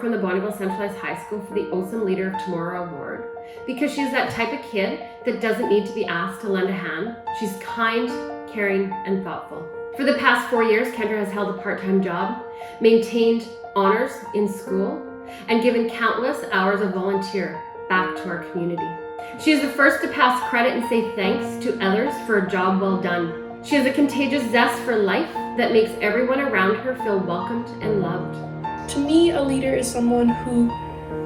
from the Bonnyville Centralized High School for the Awesome Leader of Tomorrow Award because she's that type of kid that doesn't need to be asked to lend a hand. She's kind, caring, and thoughtful. For the past 4 years, Kendra has held a part-time job, maintained honors in school, and given countless hours of volunteer back to our community. She is the first to pass credit and say thanks to others for a job well done. She has a contagious zest for life that makes everyone around her feel welcomed and loved. To me, a leader is someone who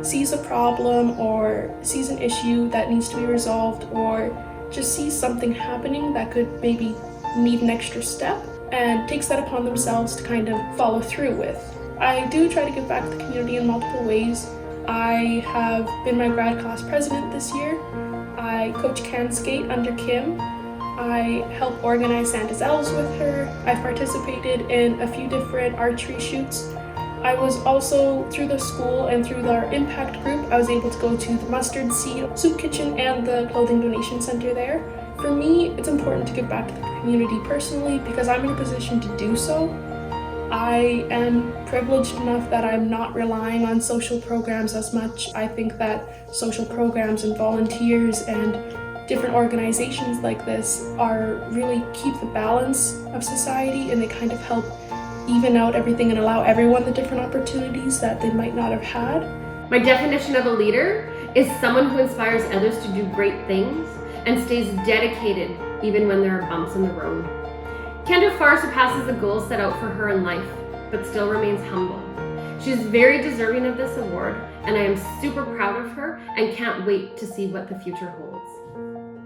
sees a problem or sees an issue that needs to be resolved or just sees something happening that could maybe need an extra step and takes that upon themselves to kind of follow through with. I do try to give back to the community in multiple ways. I have been my grad class president this year. I coach can skate under Kim. I help organize Santa's Elves with her. I've participated in a few different archery shoots. I was also, through the school and through our impact group, I was able to go to the Mustard Seed Soup Kitchen and the Clothing Donation Center there. For me, it's important to give back to the community personally because I'm in a position to do so. I am privileged enough that I'm not relying on social programs as much. I think that social programs and volunteers and different organizations like this are really keep the balance of society, and they kind of help even out everything and allow everyone the different opportunities that they might not have had. My definition of a leader is someone who inspires others to do great things and stays dedicated even when there are bumps in the road. Kendra far surpasses the goals set out for her in life, but still remains humble. She is very deserving of this award, and I am super proud of her and can't wait to see what the future holds.